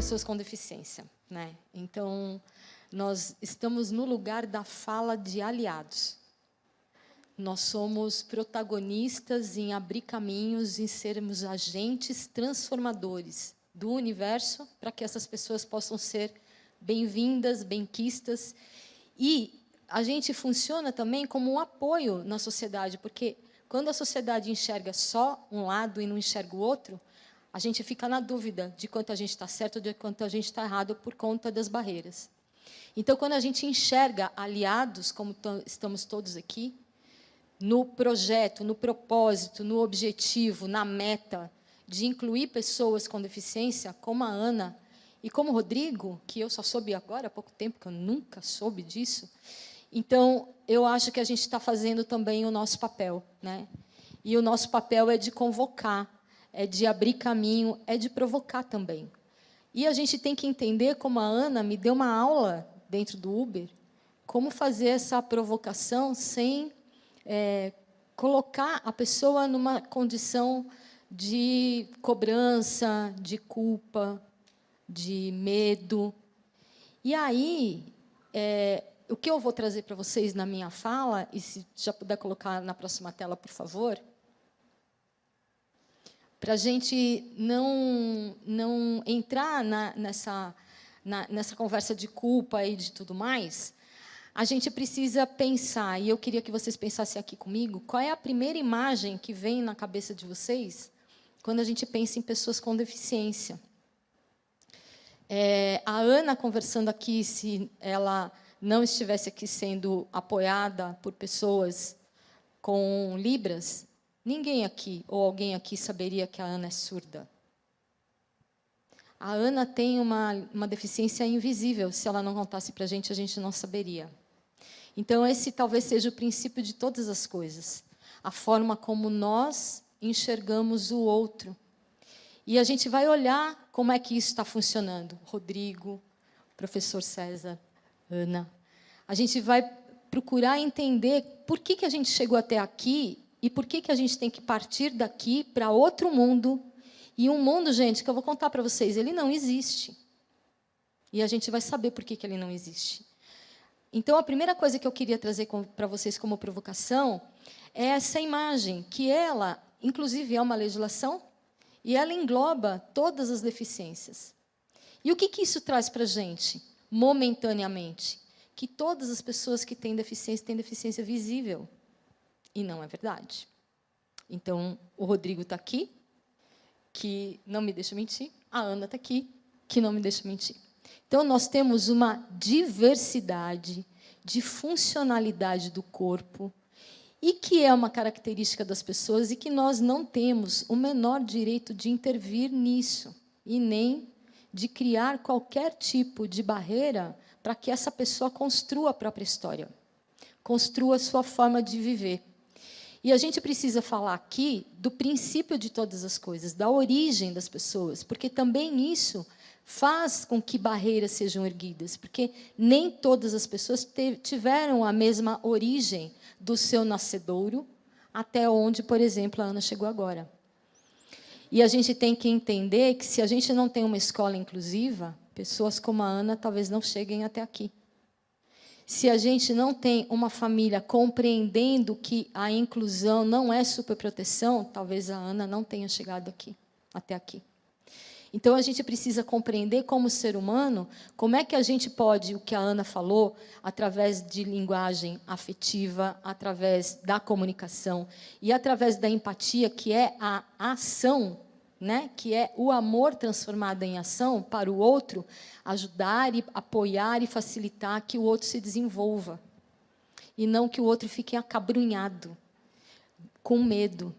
pessoas com deficiência, né? Então, nós estamos no lugar da fala de aliados. Nós somos protagonistas em abrir caminhos, em sermos agentes transformadores do universo para que essas pessoas possam ser bem-vindas, benquistas. E a gente funciona também como um apoio na sociedade, porque quando a sociedade enxerga só um lado e não enxerga o outro, a gente fica na dúvida de quanto a gente está certo ou de quanto a gente está errado por conta das barreiras. Então, quando a gente enxerga aliados, como estamos todos aqui, no projeto, no propósito, no objetivo, na meta de incluir pessoas com deficiência, como a Ana e como o Rodrigo, que eu só soube agora há pouco tempo, que eu nunca soube disso. Então, eu acho que a gente está fazendo também o nosso papel, né? E o nosso papel é de convocar, é de abrir caminho, é de provocar também. E a gente tem que entender, como a Ana me deu uma aula dentro do Uber, como fazer essa provocação sem colocar a pessoa numa condição de cobrança, de culpa, de medo. E aí, o que eu vou trazer para vocês na minha fala, e se já puder colocar na próxima tela, por favor, para a gente não entrar nessa conversa de culpa e de tudo mais, a gente precisa pensar, e eu queria que vocês pensassem aqui comigo, qual é a primeira imagem que vem na cabeça de vocês quando a gente pensa em pessoas com deficiência. A Ana, conversando aqui, se ela não estivesse aqui sendo apoiada por pessoas com libras, ninguém aqui, ou alguém aqui, saberia que a Ana é surda. A Ana tem uma deficiência invisível. Se ela não contasse para a gente não saberia. Então, esse talvez seja o princípio de todas as coisas. A forma como nós enxergamos o outro. E a gente vai olhar como é que isso está funcionando. Rodrigo, professor César, Ana. A gente vai procurar entender por que a gente chegou até aqui e por que a gente tem que partir daqui para outro mundo. E um mundo, gente, que eu vou contar para vocês, ele não existe. E a gente vai saber por que ele não existe. Então, a primeira coisa que eu queria trazer para vocês como provocação é essa imagem, que ela, inclusive, é uma legislação e ela engloba todas as deficiências. E o que isso traz para a gente, momentaneamente? Que todas as pessoas que têm deficiência visível. E não é verdade. Então, o Rodrigo está aqui, que não me deixa mentir. A Ana está aqui, que não me deixa mentir. Então, nós temos uma diversidade de funcionalidade do corpo e que é uma característica das pessoas e que nós não temos o menor direito de intervir nisso e nem de criar qualquer tipo de barreira para que essa pessoa construa a própria história, construa a sua forma de viver. E a gente precisa falar aqui do princípio de todas as coisas, da origem das pessoas, porque também isso faz com que barreiras sejam erguidas, porque nem todas as pessoas tiveram a mesma origem do seu nascedouro até onde, por exemplo, a Ana chegou agora. E a gente tem que entender que, se a gente não tem uma escola inclusiva, pessoas como a Ana talvez não cheguem até aqui. Se a gente não tem uma família compreendendo que a inclusão não é superproteção, talvez a Ana não tenha chegado aqui, até aqui. Então, a gente precisa compreender, como ser humano, como é que a gente pode, o que a Ana falou, através de linguagem afetiva, através da comunicação e através da empatia, que é a ação, né? Que é o amor transformado em ação para o outro, ajudar e apoiar e facilitar que o outro se desenvolva. E não que o outro fique acabrunhado, com medo.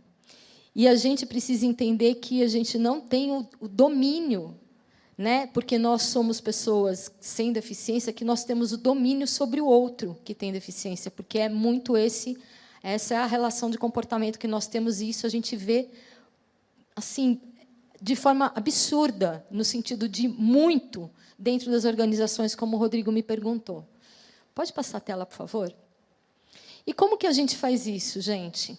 E a gente precisa entender que a gente não tem o domínio, né? Porque nós somos pessoas sem deficiência, que nós temos o domínio sobre o outro que tem deficiência, porque é muito essa é a relação de comportamento que nós temos, e isso a gente vê assim, de forma absurda, no sentido de muito, dentro das organizações, como o Rodrigo me perguntou. Pode passar a tela, por favor? E como que a gente faz isso, gente?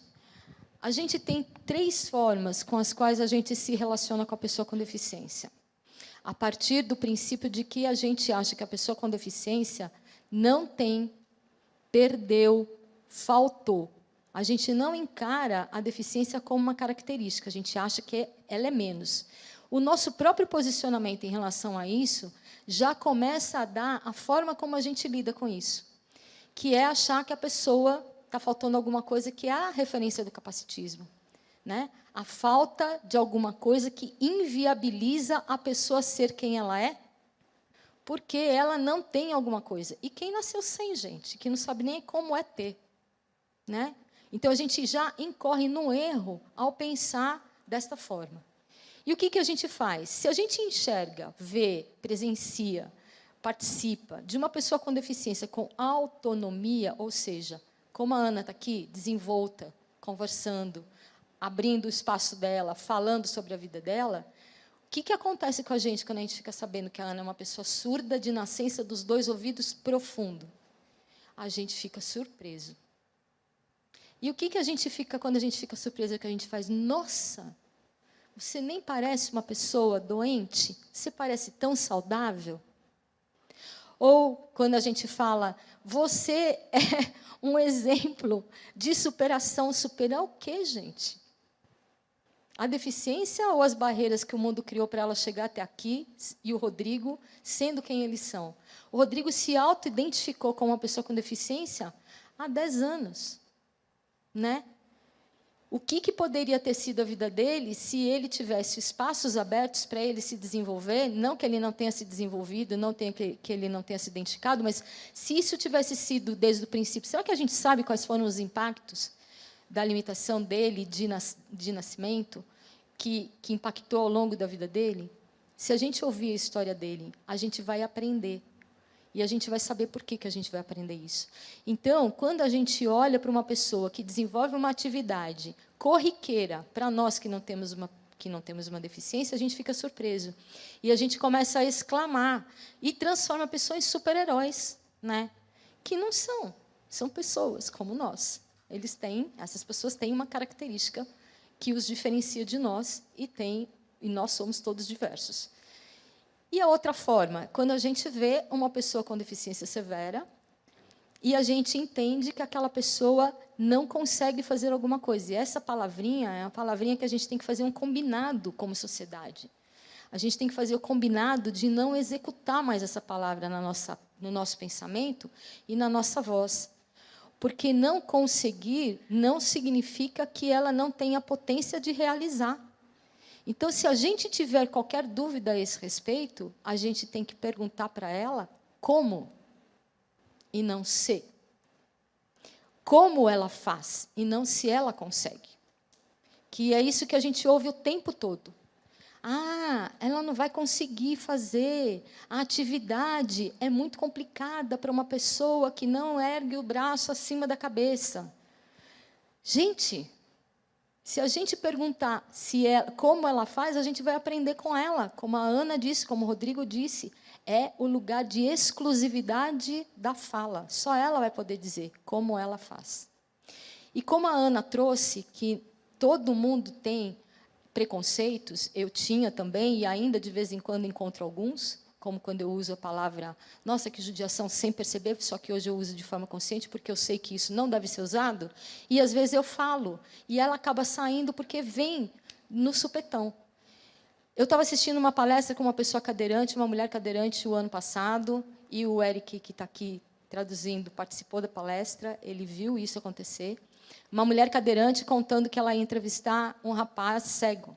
A gente tem 3 formas com as quais a gente se relaciona com a pessoa com deficiência. a partir do princípio de que a gente acha que a pessoa com deficiência não tem, perdeu, faltou. A gente não encara a deficiência como uma característica, a gente acha que ela é menos. O nosso próprio posicionamento em relação a isso já começa a dar a forma como a gente lida com isso, que é achar que a pessoa está faltando alguma coisa, que é a referência do capacitismo, né? A falta de alguma coisa que inviabiliza a pessoa ser quem ela é, porque ela não tem alguma coisa. E quem nasceu sem, gente, que não sabe nem como é ter, né? Então, a gente já incorre no erro ao pensar desta forma. E o que a gente faz? Se a gente enxerga, vê, presencia, participa de uma pessoa com deficiência com autonomia, ou seja, como a Ana está aqui, desenvolta, conversando, abrindo o espaço dela, falando sobre a vida dela, o que acontece com a gente quando a gente fica sabendo que a Ana é uma pessoa surda de nascença dos 2 ouvidos profundo? A gente fica surpreso. E o que a gente fica quando a gente fica surpresa, que a gente faz? Nossa, você nem parece uma pessoa doente, você parece tão saudável. Ou quando a gente fala, você é um exemplo de superação. Superar o quê, gente? A deficiência ou as barreiras que o mundo criou para ela chegar até aqui, e o Rodrigo sendo quem eles são? O Rodrigo se auto-identificou como uma pessoa com deficiência há 10 anos. Né? O que poderia ter sido a vida dele se ele tivesse espaços abertos para ele se desenvolver? Não que ele não tenha se desenvolvido, não tenha que ele não tenha se identificado, mas se isso tivesse sido desde o princípio, será que a gente sabe quais foram os impactos da limitação dele de nascimento que impactou ao longo da vida dele? Se a gente ouvir a história dele, a gente vai aprender. E a gente vai saber por que a gente vai aprender isso. Então, quando a gente olha para uma pessoa que desenvolve uma atividade corriqueira, para nós que não temos uma deficiência, a gente fica surpreso. E a gente começa a exclamar e transforma a pessoa em super-heróis, né? Que não são. São pessoas como nós. Essas pessoas têm uma característica que os diferencia de nós e nós somos todos diversos. E a outra forma, quando a gente vê uma pessoa com deficiência severa e a gente entende que aquela pessoa não consegue fazer alguma coisa. E essa palavrinha é uma palavrinha que a gente tem que fazer um combinado como sociedade. A gente tem que fazer o combinado de não executar mais essa palavra no nosso pensamento e na nossa voz. Porque não conseguir não significa que ela não tenha potência de realizar. Então, se a gente tiver qualquer dúvida a esse respeito, a gente tem que perguntar para ela como e não se. Como ela faz e não se ela consegue. Que é isso que a gente ouve o tempo todo. Ah, ela não vai conseguir fazer. A atividade é muito complicada para uma pessoa que não ergue o braço acima da cabeça. Gente, se a gente perguntar como ela faz, a gente vai aprender com ela. Como a Ana disse, como o Rodrigo disse, é o lugar de exclusividade da fala. Só ela vai poder dizer como ela faz. E como a Ana trouxe, que todo mundo tem preconceitos, eu tinha também, e ainda de vez em quando encontro alguns, como quando eu uso a palavra, nossa, que judiação, sem perceber, só que hoje eu uso de forma consciente, porque eu sei que isso não deve ser usado, e às vezes eu falo, e ela acaba saindo porque vem no supetão. Eu estava assistindo uma palestra com uma pessoa cadeirante, uma mulher cadeirante, o ano passado, e o Eric, que está aqui traduzindo, participou da palestra, ele viu isso acontecer. Uma mulher cadeirante contando que ela ia entrevistar um rapaz cego,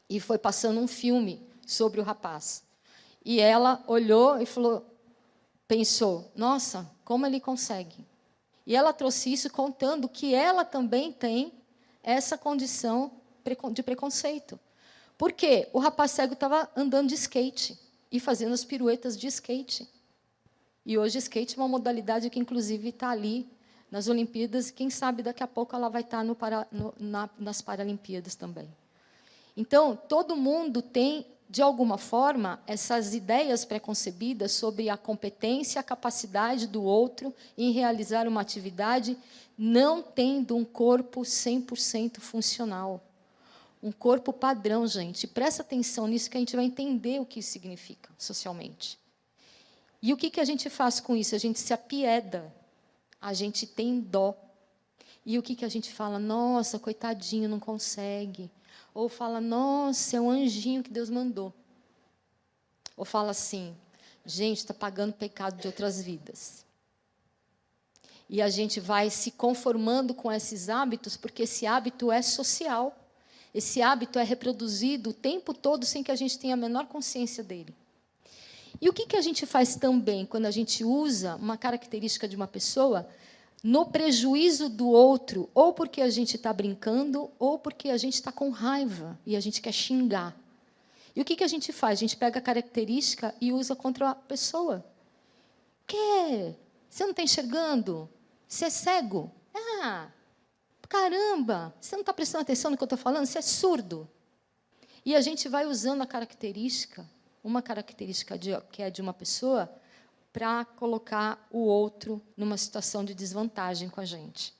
e foi passando um filme sobre o rapaz. E ela olhou e pensou, nossa, como ele consegue? E ela trouxe isso contando que ela também tem essa condição de preconceito. Por quê? O rapaz cego estava andando de skate e fazendo as piruetas de skate. E hoje skate é uma modalidade que, inclusive, está ali nas Olimpíadas. Quem sabe daqui a pouco ela vai estar nas Paralimpíadas também. Então, todo mundo tem, de alguma forma, essas ideias preconcebidas sobre a competência, a capacidade do outro em realizar uma atividade, não tendo um corpo 100% funcional. um corpo padrão, gente. Presta atenção nisso que a gente vai entender o que isso significa socialmente. E o que a gente faz com isso? A gente se apieda, a gente tem dó. E o que a gente fala? Nossa, coitadinho, não consegue. Ou fala, nossa, é um anjinho que Deus mandou. Ou fala assim, gente, está pagando pecado de outras vidas. E a gente vai se conformando com esses hábitos, porque esse hábito é social. Esse hábito é reproduzido o tempo todo sem que a gente tenha a menor consciência dele. E o que a gente faz também quando a gente usa uma característica de uma pessoa no prejuízo do outro, ou porque a gente está brincando, ou porque a gente está com raiva e a gente quer xingar. E o que a gente faz? A gente pega a característica e usa contra a pessoa. Quê? Você não está enxergando? Você é cego? Ah, caramba! Você não está prestando atenção no que eu estou falando? Você é surdo. E a gente vai usando a característica, uma característica que é de uma pessoa, para colocar o outro numa situação de desvantagem com a gente.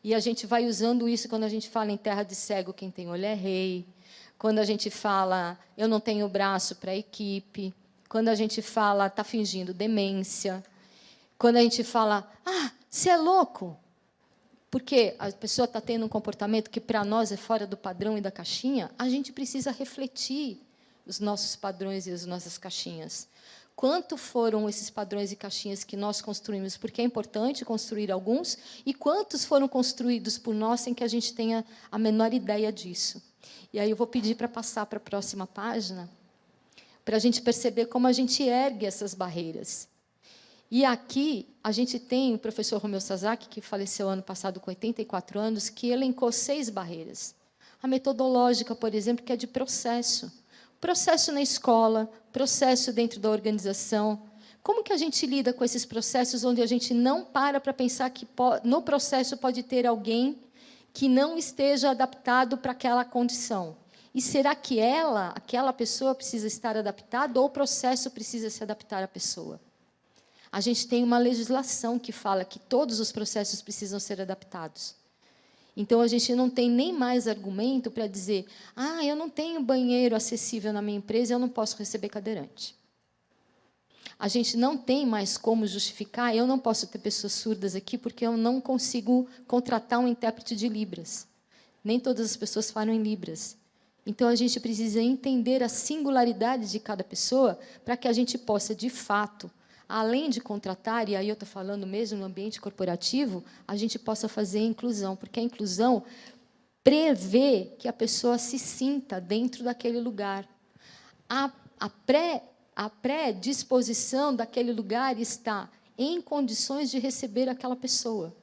E a gente vai usando isso quando a gente fala em terra de cego, quem tem olho é rei. Quando a gente fala, eu não tenho braço para a equipe. Quando a gente fala, está fingindo demência. Quando a gente fala, ah, você é louco. Porque a pessoa está tendo um comportamento que para nós é fora do padrão e da caixinha, a gente precisa refletir os nossos padrões e as nossas caixinhas. Quanto foram esses padrões e caixinhas que nós construímos, porque é importante construir alguns, e quantos foram construídos por nós sem que a gente tenha a menor ideia disso. E aí eu vou pedir para passar para a próxima página, para a gente perceber como a gente ergue essas barreiras. E aqui a gente tem o professor Romeu Sasaki, que faleceu ano passado com 84 anos, que elencou 6 barreiras. A metodológica, por exemplo, que é de processo. Processo na escola, processo dentro da organização. Como que a gente lida com esses processos onde a gente não para pensar que no processo pode ter alguém que não esteja adaptado para aquela condição? E será que aquela pessoa precisa estar adaptada ou o processo precisa se adaptar à pessoa? A gente tem uma legislação que fala que todos os processos precisam ser adaptados. Então, a gente não tem nem mais argumento para dizer, ah, eu não tenho banheiro acessível na minha empresa, eu não posso receber cadeirante. A gente não tem mais como justificar, eu não posso ter pessoas surdas aqui porque eu não consigo contratar um intérprete de Libras. Nem todas as pessoas falam em Libras. Então, a gente precisa entender a singularidade de cada pessoa para que a gente possa, de fato, além de contratar, e aí eu estou falando mesmo no ambiente corporativo, a gente possa fazer a inclusão, porque a inclusão prevê que a pessoa se sinta dentro daquele lugar. A predisposição daquele lugar está em condições de receber aquela pessoa.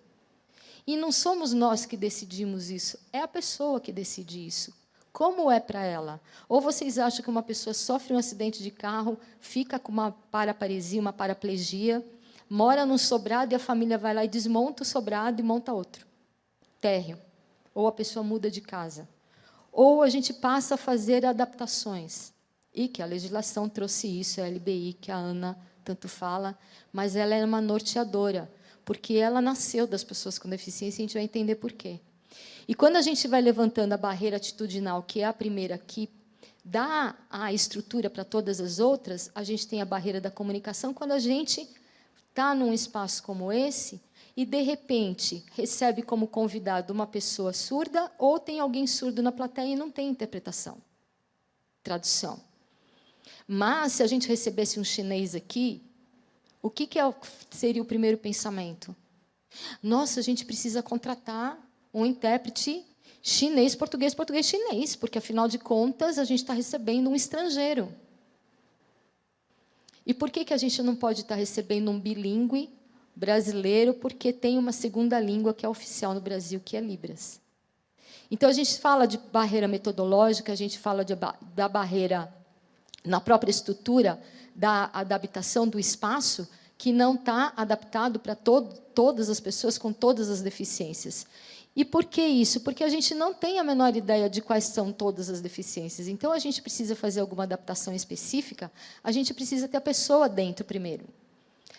E não somos nós que decidimos isso, é a pessoa que decide isso. Como é para ela? Ou vocês acham que uma pessoa sofre um acidente de carro, fica com uma paraparesia, uma paraplegia, mora num sobrado e a família vai lá e desmonta o sobrado e monta outro? Térreo. Ou a pessoa muda de casa. Ou a gente passa a fazer adaptações. E que a legislação trouxe isso, a LBI, que a Ana tanto fala, mas ela é uma norteadora, porque ela nasceu das pessoas com deficiência e a gente vai entender por quê. E quando a gente vai levantando a barreira atitudinal, que é a primeira que dá a estrutura para todas as outras, a gente tem a barreira da comunicação, quando a gente está num espaço como esse e, de repente, recebe como convidado uma pessoa surda ou tem alguém surdo na plateia e não tem interpretação, tradução. Mas, se a gente recebesse um chinês aqui, o que seria o primeiro pensamento? Nossa, a gente precisa contratar um intérprete chinês, português, português, chinês, porque, afinal de contas, a gente está recebendo um estrangeiro. E por que a gente não pode estar recebendo um bilíngue brasileiro? Porque tem uma segunda língua que é oficial no Brasil, que é Libras. Então, a gente fala de barreira metodológica, a gente fala da barreira na própria estrutura da adaptação do espaço, que não está adaptado para todas as pessoas com todas as deficiências. E por que isso? Porque a gente não tem a menor ideia de quais são todas as deficiências. Então, a gente precisa fazer alguma adaptação específica, a gente precisa ter a pessoa dentro primeiro.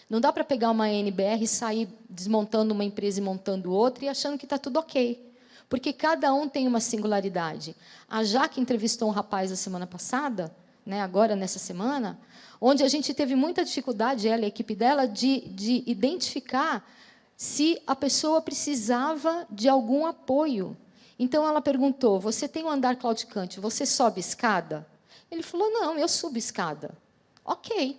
Não dá para pegar uma NBR e sair desmontando uma empresa e montando outra e achando que está tudo ok. Porque cada um tem uma singularidade. A Jaque entrevistou um rapaz a semana passada, né, agora nessa semana, onde a gente teve muita dificuldade, ela e a equipe dela, de identificar se a pessoa precisava de algum apoio. Então, ela perguntou, você tem um andar claudicante, você sobe escada? Ele falou, não, eu subo escada. Ok.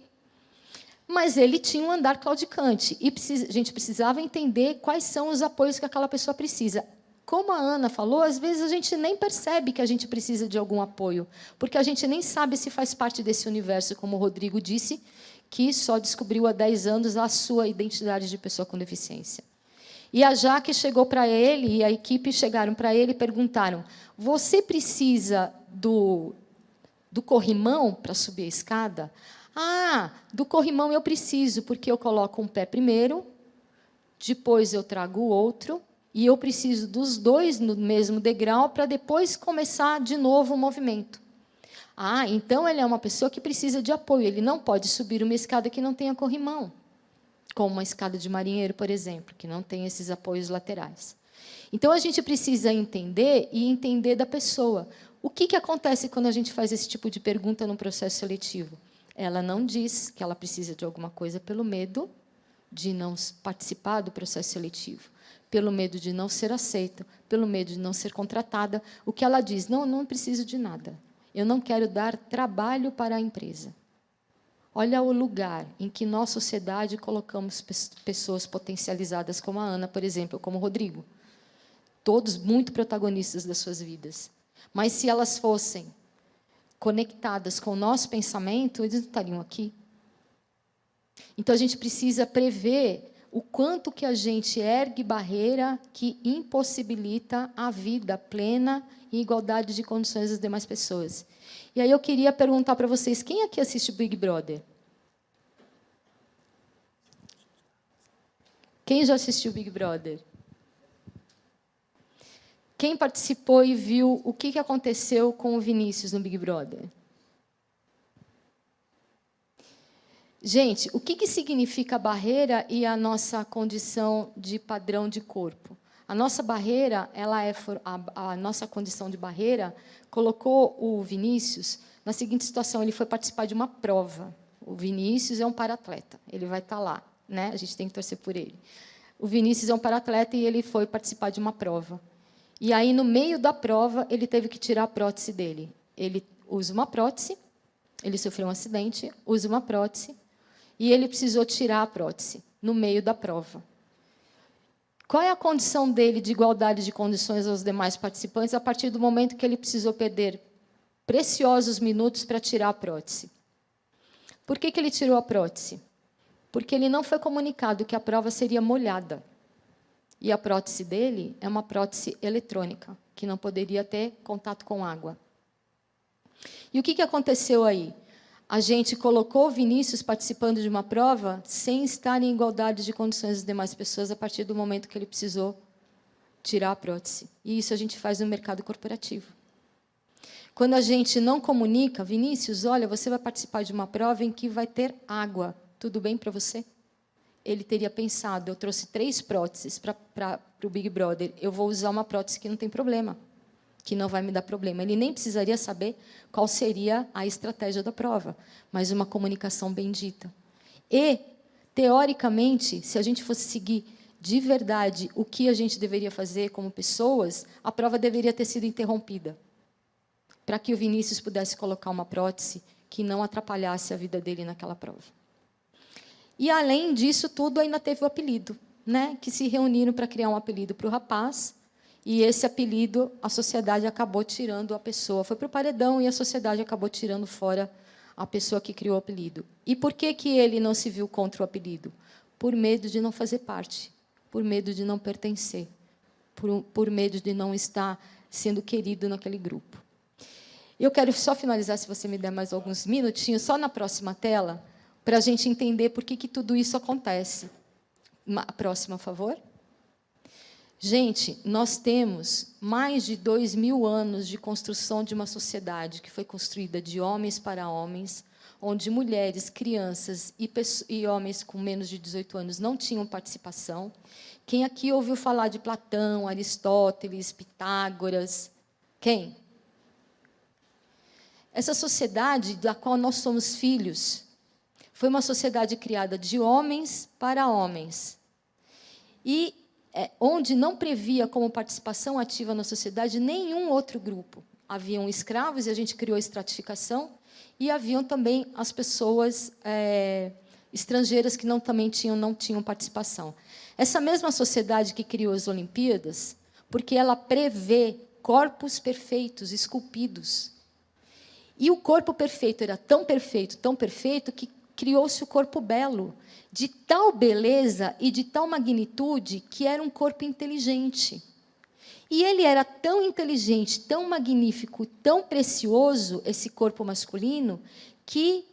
Mas ele tinha um andar claudicante, e a gente precisava entender quais são os apoios que aquela pessoa precisa. Como a Ana falou, às vezes a gente nem percebe que a gente precisa de algum apoio, porque a gente nem sabe se faz parte desse universo, como o Rodrigo disse, que só descobriu há 10 anos a sua identidade de pessoa com deficiência. E a Jaque chegou para ele, e a equipe chegaram para ele e perguntaram, você precisa do corrimão para subir a escada? Ah, do corrimão eu preciso, porque eu coloco um pé primeiro, depois eu trago o outro, e eu preciso dos dois no mesmo degrau para depois começar de novo o movimento. Ah, então ele é uma pessoa que precisa de apoio, ele não pode subir uma escada que não tenha corrimão, como uma escada de marinheiro, por exemplo, que não tem esses apoios laterais. Então, a gente precisa entender e entender da pessoa. O que acontece quando a gente faz esse tipo de pergunta no processo seletivo? Ela não diz que ela precisa de alguma coisa pelo medo de não participar do processo seletivo, pelo medo de não ser aceita, pelo medo de não ser contratada. O que ela diz? Não preciso de nada. Eu não quero dar trabalho para a empresa. Olha o lugar em que nós, sociedade, colocamos pessoas potencializadas como a Ana, por exemplo, como o Rodrigo. Todos muito protagonistas das suas vidas. Mas, se elas fossem conectadas com o nosso pensamento, eles não estariam aqui. Então, a gente precisa prever o quanto que a gente ergue barreira que impossibilita a vida plena e igualdade de condições das demais pessoas. E aí eu queria perguntar para vocês, quem aqui assiste Big Brother? Quem já assistiu Big Brother? Quem participou e viu o que aconteceu com o Vinícius no Big Brother? Gente, o que significa barreira e a nossa condição de padrão de corpo? A nossa barreira, a nossa condição de barreira, colocou o Vinícius na seguinte situação, ele foi participar de uma prova. O Vinícius é um paratleta, ele vai estar lá, né? A gente tem que torcer por ele. O Vinícius é um paratleta e ele foi participar de uma prova. E aí, no meio da prova, ele teve que tirar a prótese dele. Ele usa uma prótese, ele sofreu um acidente, usa uma prótese, e ele precisou tirar a prótese no meio da prova. Qual é a condição dele de igualdade de condições aos demais participantes a partir do momento que ele precisou perder preciosos minutos para tirar a prótese? Por que ele tirou a prótese? Porque ele não foi comunicado que a prova seria molhada. E a prótese dele é uma prótese eletrônica, que não poderia ter contato com água. E o que aconteceu aí? A gente colocou o Vinícius participando de uma prova sem estar em igualdade de condições das demais pessoas a partir do momento que ele precisou tirar a prótese. E isso a gente faz no mercado corporativo. Quando a gente não comunica, Vinícius, olha, você vai participar de uma prova em que vai ter água. Tudo bem para você? Ele teria pensado, eu trouxe 3 próteses para o Big Brother, eu vou usar uma prótese que não tem problema, que não vai me dar problema. Ele nem precisaria saber qual seria a estratégia da prova, mas uma comunicação bendita. E, teoricamente, se a gente fosse seguir de verdade o que a gente deveria fazer como pessoas, a prova deveria ter sido interrompida, para que o Vinícius pudesse colocar uma prótese que não atrapalhasse a vida dele naquela prova. E, além disso tudo, ainda teve o apelido, né? Que se reuniram para criar um apelido para o rapaz, e esse apelido, a sociedade acabou tirando a pessoa. Foi para o paredão e a sociedade acabou tirando fora a pessoa que criou o apelido. E por que ele não se viu contra o apelido? Por medo de não fazer parte, por medo de não pertencer, por medo de não estar sendo querido naquele grupo. Eu quero só finalizar, se você me der mais alguns minutinhos, só na próxima tela, para a gente entender por que tudo isso acontece. A próxima, por favor. Gente, nós temos mais de 2.000 anos de construção de uma sociedade que foi construída de homens para homens, onde mulheres, crianças e homens com menos de 18 anos não tinham participação. Quem aqui ouviu falar de Platão, Aristóteles, Pitágoras? Quem? Essa sociedade da qual nós somos filhos foi uma sociedade criada de homens para homens. E onde não previa como participação ativa na sociedade nenhum outro grupo. Haviam escravos, e a gente criou a estratificação, e haviam também as pessoas estrangeiras que não tinham participação. Essa mesma sociedade que criou as Olimpíadas, porque ela prevê corpos perfeitos, esculpidos. E o corpo perfeito era tão perfeito, que criou-se o corpo belo, de tal beleza e de tal magnitude que era um corpo inteligente. E ele era tão inteligente, tão magnífico, tão precioso, esse corpo masculino, que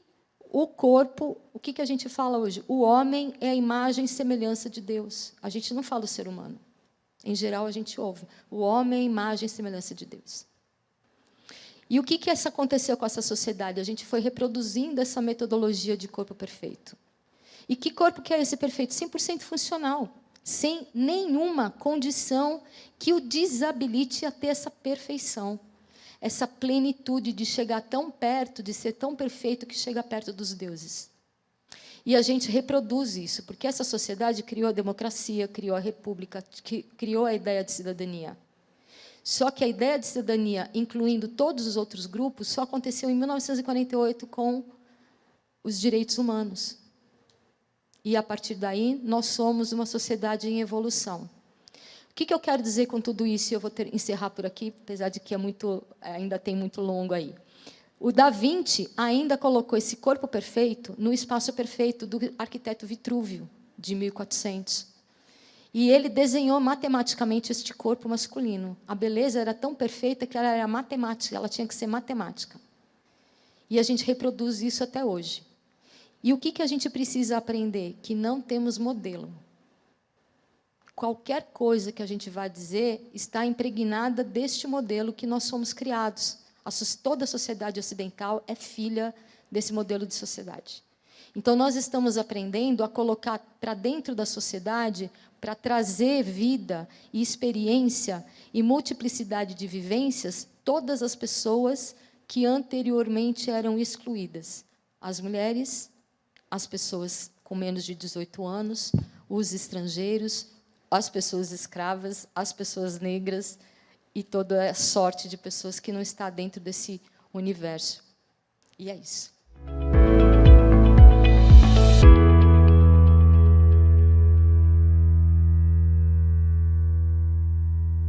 o corpo, o que a gente fala hoje? O homem é a imagem e semelhança de Deus. A gente não fala o ser humano. Em geral, a gente ouve. O homem é a imagem e semelhança de Deus. E o que aconteceu com essa sociedade? A gente foi reproduzindo essa metodologia de corpo perfeito. E que corpo que é esse perfeito? 100% funcional, sem nenhuma condição que o desabilite a ter essa perfeição, essa plenitude de chegar tão perto, de ser tão perfeito que chega perto dos deuses. E a gente reproduz isso, porque essa sociedade criou a democracia, criou a república, criou a ideia de cidadania. Só que a ideia de cidadania, incluindo todos os outros grupos, só aconteceu em 1948 com os direitos humanos. E, a partir daí, nós somos uma sociedade em evolução. O que eu quero dizer com tudo isso? Eu vou encerrar por aqui, apesar de que ainda tem muito longo aí. O Da Vinci ainda colocou esse corpo perfeito no espaço perfeito do arquiteto Vitrúvio, de 1400. E ele desenhou matematicamente este corpo masculino. A beleza era tão perfeita que ela era matemática, ela tinha que ser matemática. E a gente reproduz isso até hoje. E o que a gente precisa aprender? Que não temos modelo. Qualquer coisa que a gente vai dizer está impregnada deste modelo que nós somos criados. Toda a sociedade ocidental é filha desse modelo de sociedade. Então, nós estamos aprendendo a colocar para dentro da sociedade, para trazer vida e experiência e multiplicidade de vivências, todas as pessoas que anteriormente eram excluídas. As mulheres, as pessoas com menos de 18 anos, os estrangeiros, as pessoas escravas, as pessoas negras e toda a sorte de pessoas que não está dentro desse universo. E é isso.